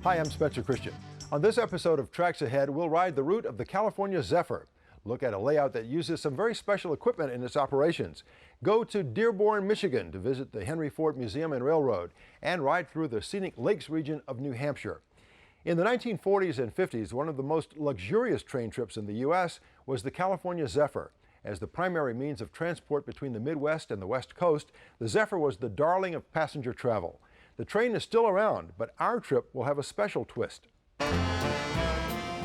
Hi, I'm Spencer Christian. On this episode of Tracks Ahead, we'll ride the route of the California Zephyr, look at a layout that uses some very special equipment in its operations, go to Dearborn, Michigan to visit the Henry Ford Museum and Railroad, and ride through the scenic lakes region of New Hampshire. In the 1940s and 50s, one of the most luxurious train trips in the U.S. was the California Zephyr. As the primary means of transport between the Midwest and the West Coast, the Zephyr was the darling of passenger travel. The train is still around, but our trip will have a special twist.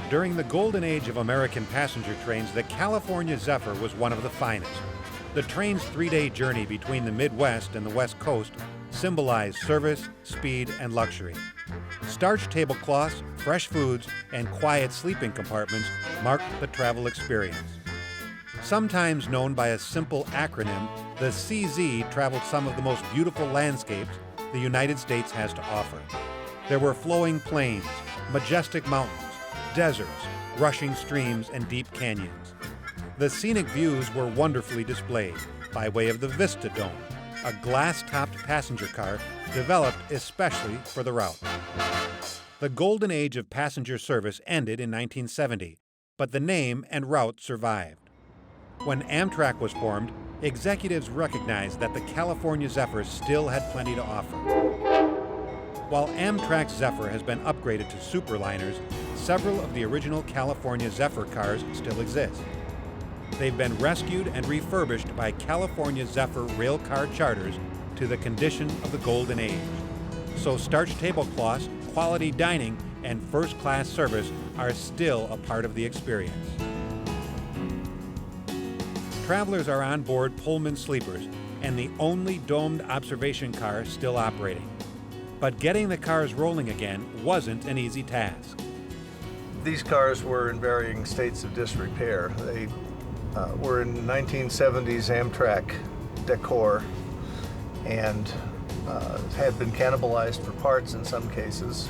During the golden age of American passenger trains, the California Zephyr was one of the finest. The train's three-day journey between the Midwest and the West Coast symbolized service, speed, and luxury. Starched tablecloths, fresh foods, and quiet sleeping compartments marked the travel experience. Sometimes known by a simple acronym, the CZ traveled some of the most beautiful landscapes the United States has to offer. There were flowing plains, majestic mountains, deserts, rushing streams, and deep canyons. The scenic views were wonderfully displayed by way of the Vista Dome, a glass-topped passenger car developed especially for the route. The golden age of passenger service ended in 1970, but the name and route survived. When Amtrak was formed, executives recognized that the California Zephyr still had plenty to offer. While Amtrak's Zephyr has been upgraded to superliners, several of the original California Zephyr cars still exist. They've been rescued and refurbished by California Zephyr railcar charters to the condition of the golden age. So starched tablecloths, quality dining, and first-class service are still a part of the experience. Travelers are on board Pullman sleepers and the only domed observation car still operating. But getting the cars rolling again wasn't an easy task. These cars were in varying states of disrepair. They were in 1970s Amtrak decor and had been cannibalized for parts in some cases.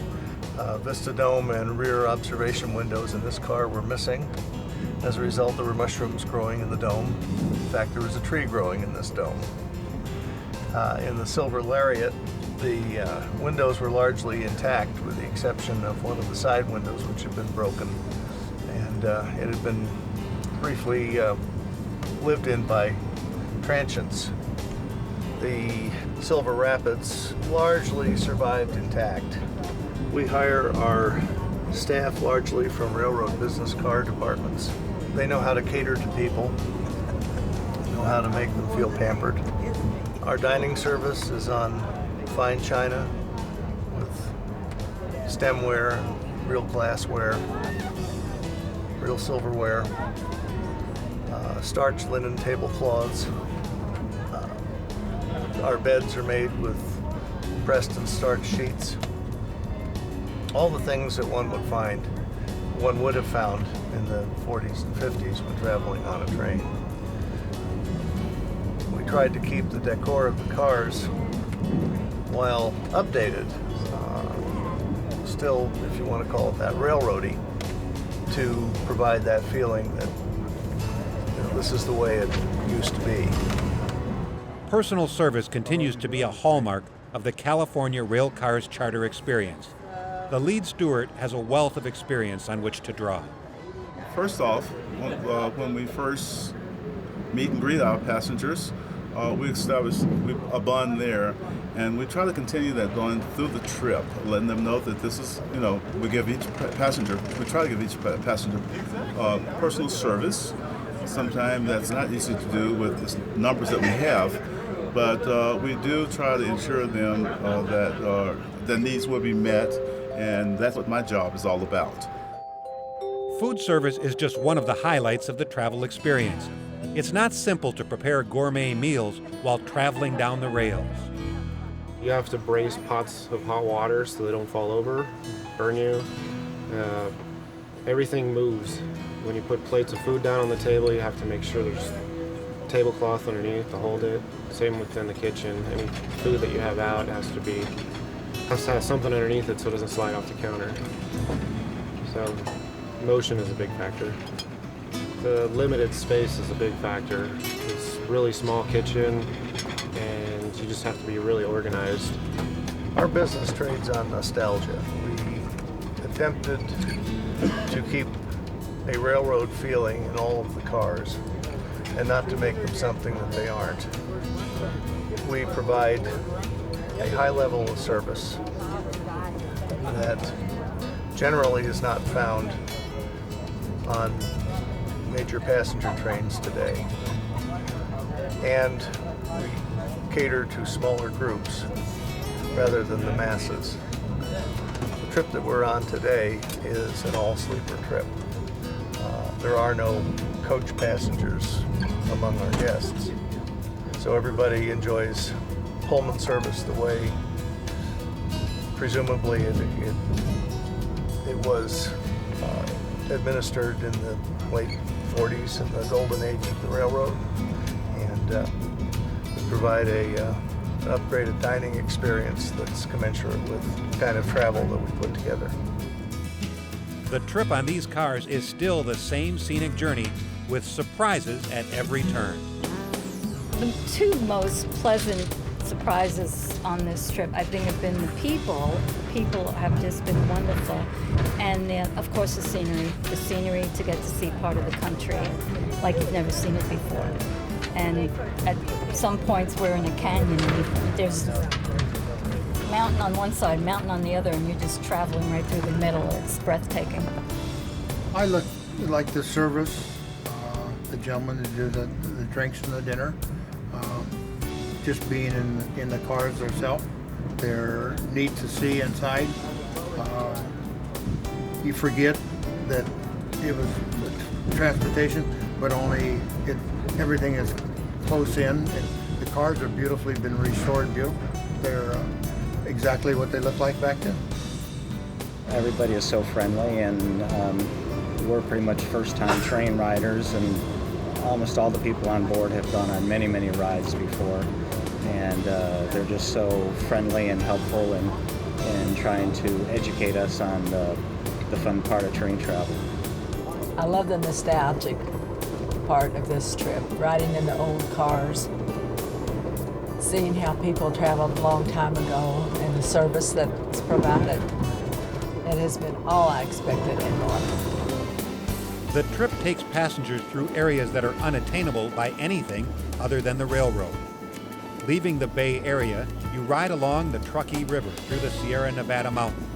Vista Dome and rear observation windows in this car were missing. As a result, there were mushrooms growing in the dome. In fact, there was a tree growing in this dome. In the Silver Lariat, the windows were largely intact with the exception of one of the side windows which had been broken. And it had been briefly lived in by transients. The Silver Rapids largely survived intact. We hire our staff largely from railroad business car departments. They know how to cater to people, know how to make them feel pampered. Our dining service is on fine china with stemware, real glassware, real silverware, starched linen tablecloths. Our beds are made with pressed and starched sheets. All the things that one would have found in the 40s and 50s when traveling on a train. We tried to keep the decor of the cars while updated, still, if you want to call it that, railroady, to provide that feeling that this is the way it used to be. Personal service continues to be a hallmark of the California Railcars charter experience. The lead steward has a wealth of experience on which to draw. First off, when we first meet and greet our passengers, we establish a bond there, and we try to continue that going through the trip, letting them know that this is, we try to give each passenger personal service. Sometimes that's not easy to do with the numbers that we have, but we do try to ensure them that their needs will be met, and that's what my job is all about. Food service is just one of the highlights of the travel experience. It's not simple to prepare gourmet meals while traveling down the rails. You have to brace pots of hot water so they don't fall over, burn you. Everything moves. When you put plates of food down on the table, you have to make sure there's a tablecloth underneath to hold it. Same within the kitchen. Any food that you have out has to have something underneath it so it doesn't slide off the counter. So motion is a big factor. The limited space is a big factor. It's a really small kitchen, and you just have to be really organized. Our business trades on nostalgia. attempted to keep a railroad feeling in all of the cars and not to make them something that they aren't. We provide a high level of service that generally is not found on major passenger trains today. And we cater to smaller groups rather than the masses. The trip that we're on today is an all-sleeper trip. There are no coach passengers among our guests. So everybody enjoys Pullman service the way presumably it was administered in the late 40s in the golden age of the railroad. And we provide an upgraded dining experience that's commensurate with the kind of travel that we put together. The trip on these cars is still the same scenic journey with surprises at every turn. The two most pleasant surprises on this trip, I think, have been the people. The people have just been wonderful. And of course the scenery to get to see part of the country like you've never seen it before. And at some points we're in a canyon and there's mountain on one side, mountain on the other, and you're just traveling right through the middle. It's breathtaking. I like the service, the gentlemen that do the drinks and the dinner. Just being in the cars themselves, they're neat to see inside. You forget that it was transportation, but everything is close in. And the cars are beautifully been restored. They're exactly what they looked like back then. Everybody is so friendly, and we're pretty much first-time train riders, and almost all the people on board have gone on many, many rides before, and they're just so friendly and helpful and trying to educate us on the fun part of train travel. I love the nostalgic part of this trip, riding in the old cars, seeing how people traveled a long time ago, and the service that's provided. It has been all I expected and more. The trip takes passengers through areas that are unattainable by anything other than the railroad. Leaving the Bay Area, you ride along the Truckee River through the Sierra Nevada mountains.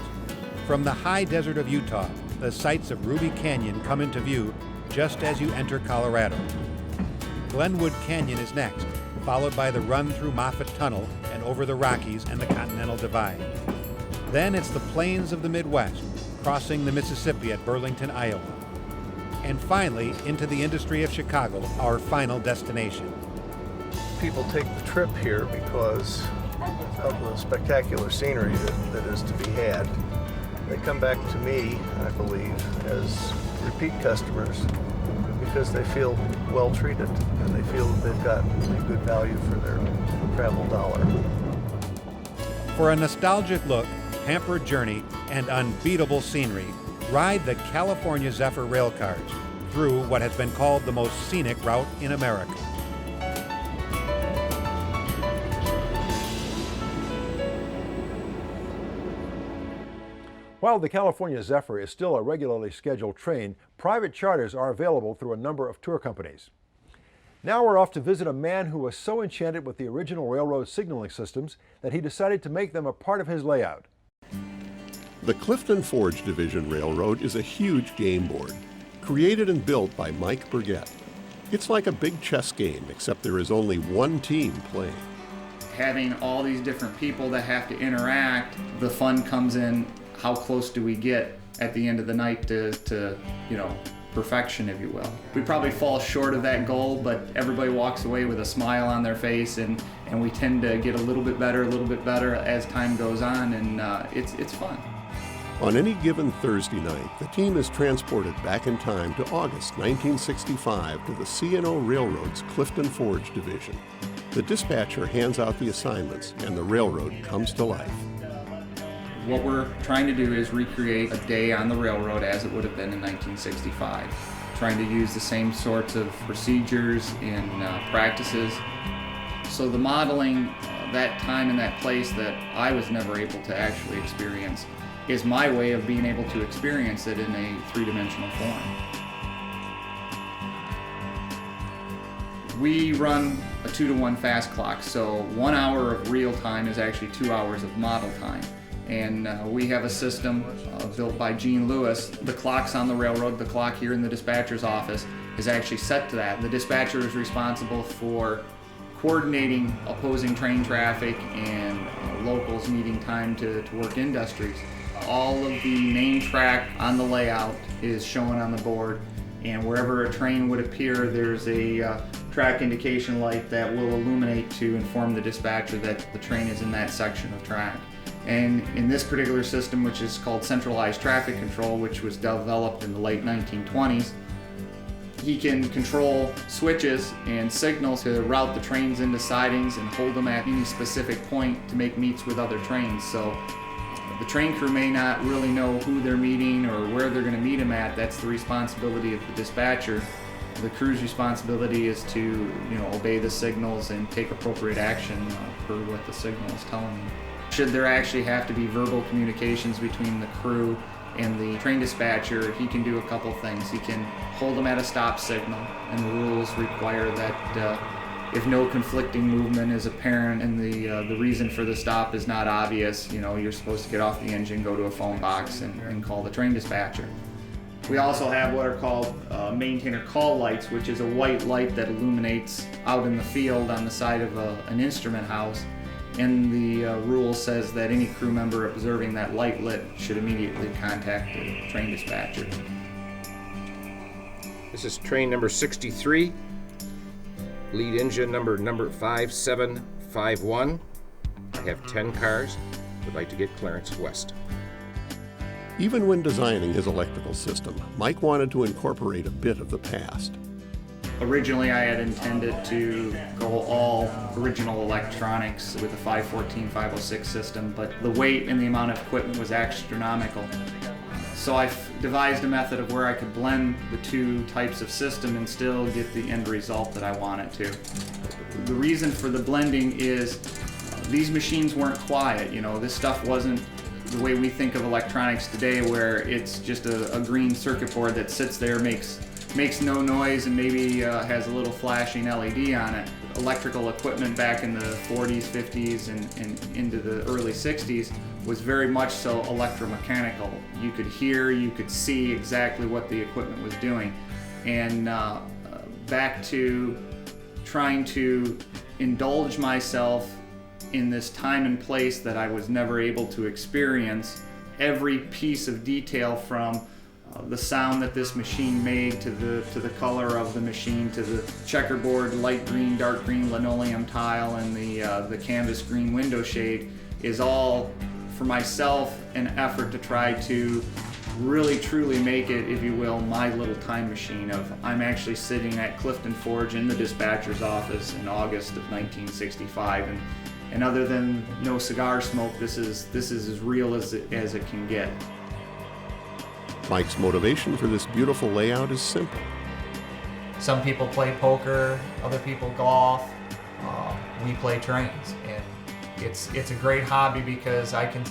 From the high desert of Utah, the sights of Ruby Canyon come into view just as you enter Colorado. Glenwood Canyon is next, followed by the run through Moffett Tunnel and over the Rockies and the Continental Divide. Then it's the plains of the Midwest, crossing the Mississippi at Burlington, Iowa. And finally, into the industry of Chicago, our final destination. People take the trip here because of the spectacular scenery that is to be had. They come back to me, I believe, as repeat customers because they feel well treated and they feel that they've gotten a good value for their travel dollar. For a nostalgic look, pampered journey, and unbeatable scenery, ride the California Zephyr railcars through what has been called the most scenic route in America. While the California Zephyr is still a regularly scheduled train, private charters are available through a number of tour companies. Now we're off to visit a man who was so enchanted with the original railroad signaling systems that he decided to make them a part of his layout. The Clifton Forge Division Railroad is a huge game board, created and built by Mike Burgett. It's like a big chess game, except there is only one team playing. Having all these different people that have to interact, the fun comes in, how close do we get at the end of the night to perfection, if you will. We probably fall short of that goal, but everybody walks away with a smile on their face, and we tend to get a little bit better as time goes on, and it's fun. On any given Thursday night, the team is transported back in time to August 1965 to the C&O Railroad's Clifton Forge Division. The dispatcher hands out the assignments, and the railroad comes to life. What we're trying to do is recreate a day on the railroad as it would have been in 1965. Trying to use the same sorts of procedures and practices. So the modeling that time and that place that I was never able to actually experience is my way of being able to experience it in a three-dimensional form. We run a 2-to-1 fast clock, so 1 hour of real time is actually 2 hours of model time. And we have a system built by Gene Lewis. The clocks on the railroad, the clock here in the dispatcher's office, is actually set to that. The dispatcher is responsible for coordinating opposing train traffic and locals needing time to work industries. All of the name track on the layout is shown on the board, and wherever a train would appear, there's a track indication light that will illuminate to inform the dispatcher that the train is in that section of track. And in this particular system, which is called Centralized Traffic Control, which was developed in the late 1920s, he can control switches and signals to route the trains into sidings and hold them at any specific point to make meets with other trains. So the train crew may not really know who they're meeting or where they're going to meet them at. That's the responsibility of the dispatcher. The crew's responsibility is to, obey the signals and take appropriate action per what the signal is telling them. Should there actually have to be verbal communications between the crew and the train dispatcher, he can do a couple things. He can hold them at a stop signal, and the rules require that if no conflicting movement is apparent and the reason for the stop is not obvious, you're supposed to get off the engine, go to a phone box, and call the train dispatcher. We also have what are called maintainer call lights, which is a white light that illuminates out in the field on the side of an instrument house. And the rule says that any crew member observing that light lit should immediately contact the train dispatcher. This is train number 63, lead engine number 5751. I have 10 cars. Would like to get clearance west. Even when designing his electrical system, Mike wanted to incorporate a bit of the past. Originally, I had intended to go all original electronics with a 514, 506 system, but the weight and the amount of equipment was astronomical. So I devised a method of where I could blend the two types of system and still get the end result that I wanted to. The reason for the blending is these machines weren't quiet. This stuff wasn't the way we think of electronics today, where it's just a green circuit board that sits there, makes no noise, and maybe has a little flashing LED on it. Electrical equipment back in the 40s, 50s, and into the early 60s was very much so electromechanical. You could hear, you could see exactly what the equipment was doing. And back to trying to indulge myself in this time and place that I was never able to experience, every piece of detail from the sound that this machine made to the color of the machine, to the checkerboard light green, dark green linoleum tile, and the canvas green window shade is all, for myself, an effort to try to really truly make it, if you will, my little time machine of I'm actually sitting at Clifton Forge in the dispatcher's office in August of 1965, and other than no cigar smoke, this is as real as it can get. Mike's motivation for this beautiful layout is simple. Some people play poker, other people golf, we play trains, and it's a great hobby because I can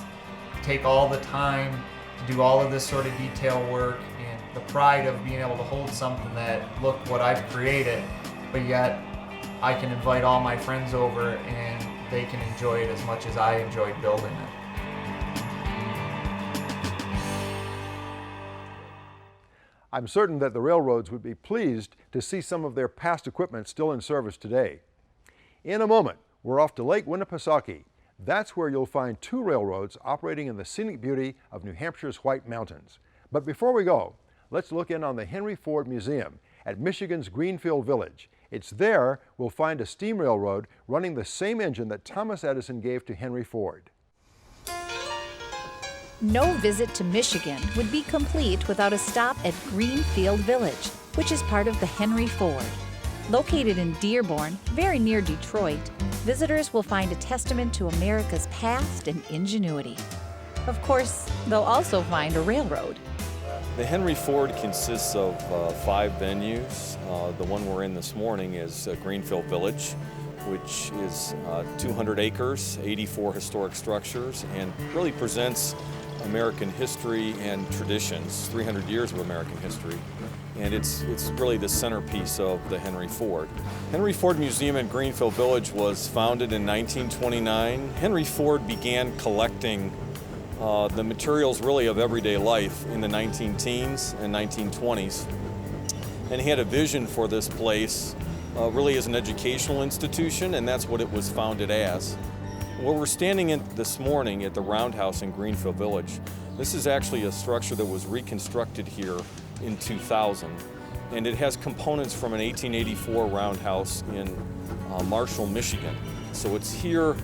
take all the time to do all of this sort of detail work, and the pride of being able to hold something that, look what I've created, but yet I can invite all my friends over and they can enjoy it as much as I enjoyed building it. I'm certain that the railroads would be pleased to see some of their past equipment still in service today. In a moment, we're off to Lake Winnipesaukee. That's where you'll find two railroads operating in the scenic beauty of New Hampshire's White Mountains. But before we go, let's look in on the Henry Ford Museum at Michigan's Greenfield Village. It's there we'll find a steam railroad running the same engine that Thomas Edison gave to Henry Ford. No visit to Michigan would be complete without a stop at Greenfield Village, which is part of the Henry Ford. Located in Dearborn, very near Detroit, visitors will find a testament to America's past and ingenuity. Of course, they'll also find a railroad. The Henry Ford consists of 5 venues. The one we're in this morning is Greenfield Village, which is 200 acres, 84 historic structures, and really presents American history and traditions, 300 years of American history, and it's really the centerpiece of the Henry Ford. Henry Ford Museum in Greenfield Village was founded in 1929. Henry Ford began collecting the materials really of everyday life in the 19-teens and 1920s, and he had a vision for this place really as an educational institution, and that's what it was founded as. Where we're standing in this morning at the Roundhouse in Greenfield Village, this is actually a structure that was reconstructed here in 2000, and it has components from an 1884 roundhouse in Marshall, Michigan. So it's here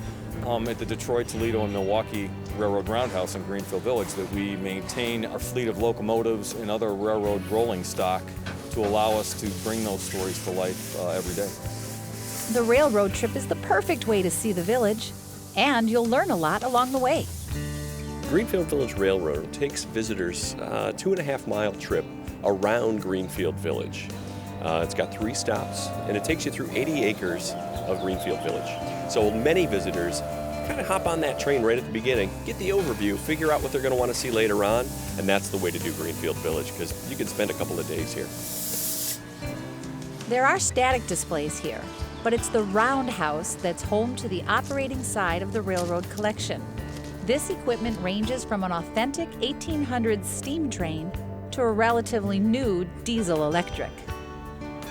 at the Detroit, Toledo, and Milwaukee Railroad Roundhouse in Greenfield Village that we maintain our fleet of locomotives and other railroad rolling stock to allow us to bring those stories to life every day. The railroad trip is the perfect way to see the village, and you'll learn a lot along the way. Greenfield Village Railroad takes visitors a 2.5-mile trip around Greenfield Village. It's got 3 stops, and it takes you through 80 acres of Greenfield Village. So many visitors kind of hop on that train right at the beginning, get the overview, figure out what they're going to want to see later on, and that's the way to do Greenfield Village, because you can spend a couple of days here. There are static displays here, but it's the roundhouse that's home to the operating side of the railroad collection. This equipment ranges from an authentic 1800s steam train to a relatively new diesel-electric.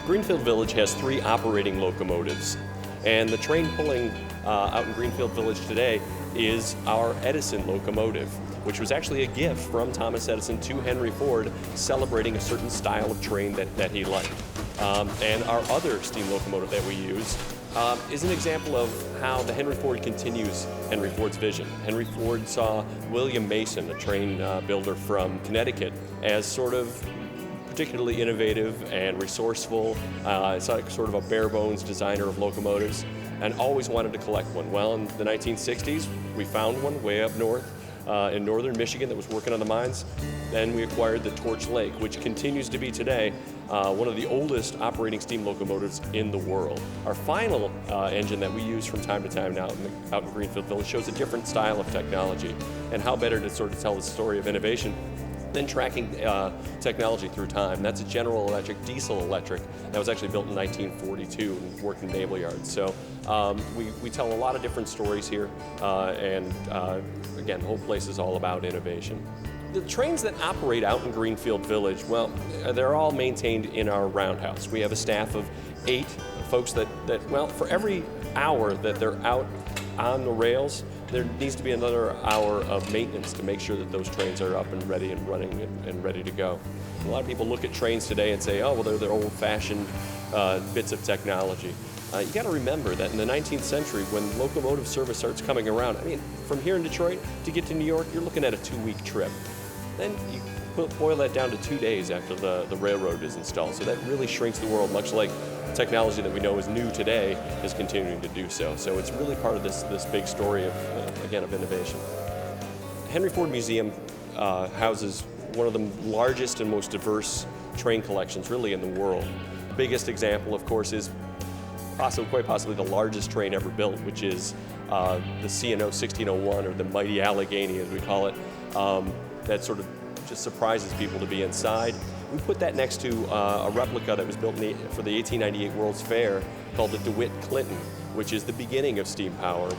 Greenfield Village has 3 operating locomotives, and the train pulling out in Greenfield Village today is our Edison locomotive, which was actually a gift from Thomas Edison to Henry Ford, celebrating a certain style of train that he liked. And our other steam locomotive that we use is an example of how the Henry Ford continues Henry Ford's vision. Henry Ford saw William Mason, a train builder from Connecticut, as sort of particularly innovative and resourceful. It's like sort of a bare bones designer of locomotives, and always wanted to collect one. Well, in the 1960s, we found one way up north in northern Michigan that was working on the mines. Then we acquired the Torch Lake, which continues to be today one of the oldest operating steam locomotives in the world. Our final engine that we use from time to time now out in Greenfield Village shows a different style of technology, and how better to sort of tell the story of innovation than tracking technology through time. That's a General Electric diesel electric that was actually built in 1942 and worked in naval yards. So we tell a lot of different stories here, and again, the whole place is all about innovation. The trains that operate out in Greenfield Village, well, they're all maintained in our roundhouse. We have a staff of 8 folks that well, for every hour that they're out on the rails, there needs to be another hour of maintenance to make sure that those trains are up and ready and running and ready to go. A lot of people look at trains today and say, oh, well, they're old-fashioned bits of technology. You got to remember that in the 19th century, when locomotive service starts coming around, I mean, from here in Detroit to get to New York, you're looking at a 2-week trip. Then you boil that down to 2 days after the railroad is installed. So that really shrinks the world, much like technology that we know is new today is continuing to do so. So it's really part of this big story of, again, of innovation. Henry Ford Museum houses one of the largest and most diverse train collections really in the world. The biggest example, of course, is quite possibly the largest train ever built, which is the C&O 1601, or the Mighty Allegheny, as we call it. That sort of just surprises people to be inside. We put that next to a replica that was built for the 1898 World's Fair called the DeWitt Clinton, which is the beginning of steam power.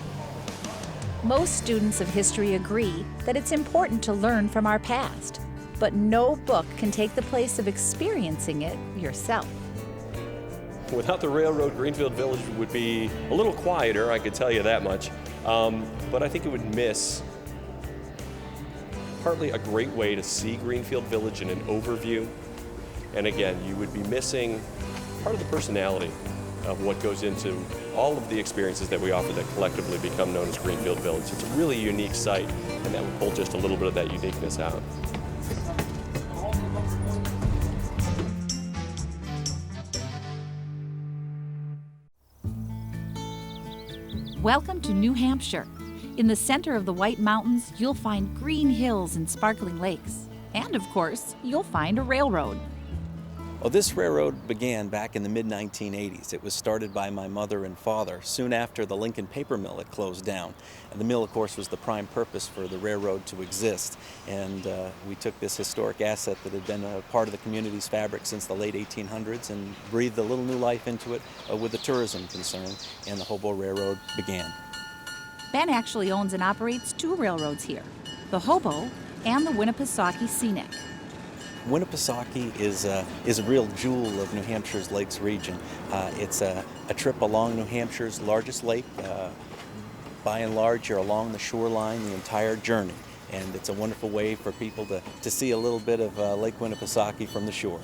Most students of history agree that it's important to learn from our past, but no book can take the place of experiencing it yourself. Without the railroad, Greenfield Village would be a little quieter, I could tell you that much, but I think it would miss partly a great way to see Greenfield Village in an overview, and again, you would be missing part of the personality of what goes into all of the experiences that we offer that collectively become known as Greenfield Village. It's a really unique site, and that would pull just a little bit of that uniqueness out. Welcome to New Hampshire. In the center of the White Mountains, you'll find green hills and sparkling lakes. And of course, you'll find a railroad. Well, this railroad began back in the mid-1980s. It was started by my mother and father soon after the Lincoln paper mill had closed down. And the mill, of course, was the prime purpose for the railroad to exist. And we took this historic asset that had been a part of the community's fabric since the late 1800s and breathed a little new life into it with the tourism concern, and the Hobo Railroad began. Ben actually owns and operates 2 railroads here, the Hobo and the Winnipesaukee Scenic. Winnipesaukee is a real jewel of New Hampshire's lakes region. It's a trip along New Hampshire's largest lake. By and large, you're along the shoreline the entire journey, and it's a wonderful way for people to see a little bit of Lake Winnipesaukee from the shore.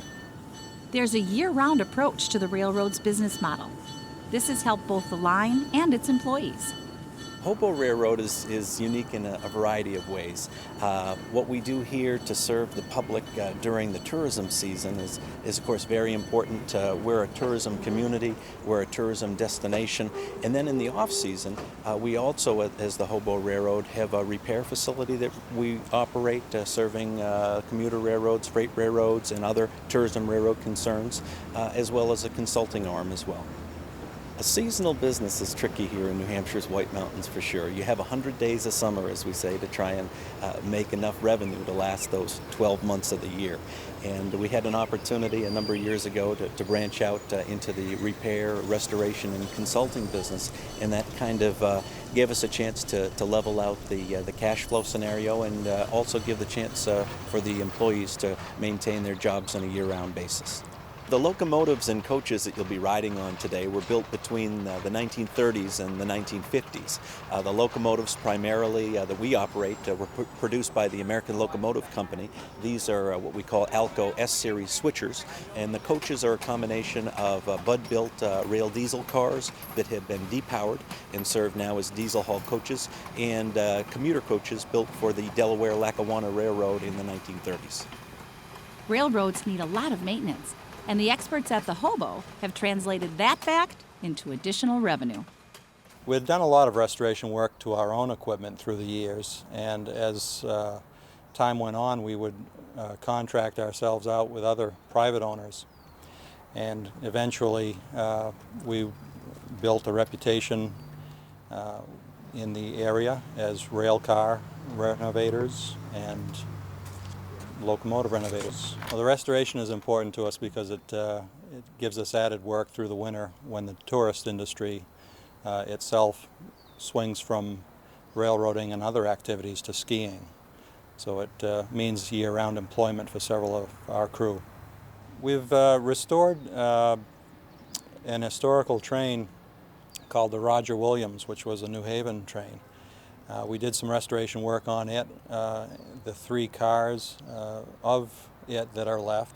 There's a year-round approach to the railroad's business model. This has helped both the line and its employees. Hobo Railroad is unique in a variety of ways. What we do here to serve the public during the tourism season is of course very important. We're a tourism community, we're a tourism destination, and then in the off-season we also, as the Hobo Railroad, have a repair facility that we operate serving commuter railroads, freight railroads, and other tourism railroad concerns, as well as a consulting arm as well. A seasonal business is tricky here in New Hampshire's White Mountains for sure. You have 100 days of summer, as we say, to try and make enough revenue to last those 12 months of the year. And we had an opportunity a number of years ago to branch out into the repair, restoration, and consulting business, and that kind of gave us a chance to level out the cash flow scenario, and also give the chance for the employees to maintain their jobs on a year-round basis. The locomotives and coaches that you'll be riding on today were built between the 1930s and the 1950s. The locomotives primarily that we operate were produced by the American Locomotive Company. These are what we call Alco S-Series switchers, and the coaches are a combination of Bud-built rail diesel cars that have been depowered and serve now as diesel haul coaches, and commuter coaches built for the Delaware-Lackawanna Railroad in the 1930s. Railroads need a lot of maintenance, and the experts at the Hobo have translated that fact into additional revenue. We've done a lot of restoration work to our own equipment through the years, and as time went on, we would contract ourselves out with other private owners. And eventually, we built a reputation in the area as rail car renovators and locomotive renovators. Well, the restoration is important to us because it gives us added work through the winter when the tourist industry itself swings from railroading and other activities to skiing. So it means year-round employment for several of our crew. We've restored an historical train called the Roger Williams, which was a New Haven train. We did some restoration work on it, the 3 cars of it that are left,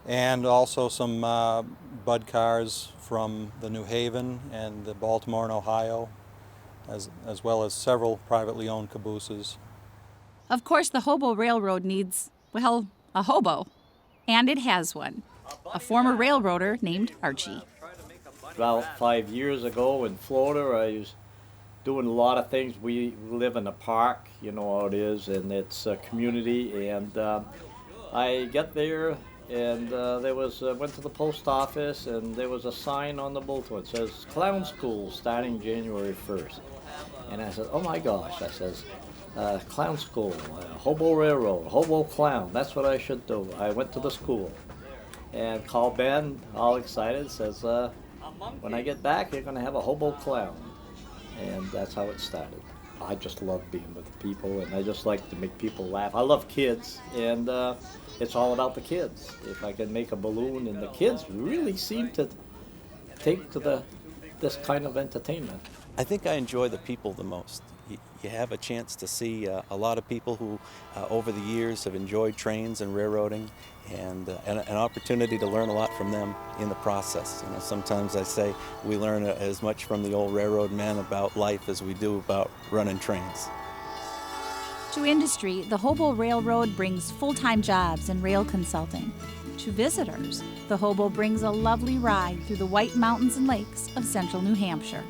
and also some Bud cars from the New Haven and the Baltimore and Ohio, as well as several privately owned cabooses. Of course, the Hobo Railroad needs, well, a hobo. And it has one, a former railroader named Archie. About 5 years ago in Florida, I was doing a lot of things. We live in a park, you know how it is, and it's a community. And I got there, and went to the post office, and there was a sign on the bulletin. It says Clown School starting January 1st. And I said, oh my gosh, I says, Clown School, Hobo Railroad, Hobo Clown, that's what I should do. I went to the school and called Ben, all excited, says, when I get back, you're going to have a Hobo Clown. And that's how it started. I just love being with the people, and I just like to make people laugh. I love kids, and it's all about the kids. If I can make a balloon, and the kids really seem to take to this kind of entertainment. I think I enjoy the people the most. You have a chance to see a lot of people who over the years have enjoyed trains and railroading, and an opportunity to learn a lot from them in the process. You know, sometimes I say we learn as much from the old railroad men about life as we do about running trains. To industry, the Hobo Railroad brings full-time jobs in rail consulting. To visitors, the Hobo brings a lovely ride through the White Mountains and Lakes of central New Hampshire.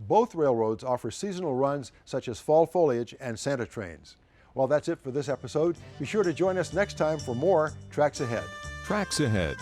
both railroads offer seasonal runs such as fall foliage and Santa trains. Well, that's it for this episode. Be sure to join us next time for more Tracks Ahead. Tracks Ahead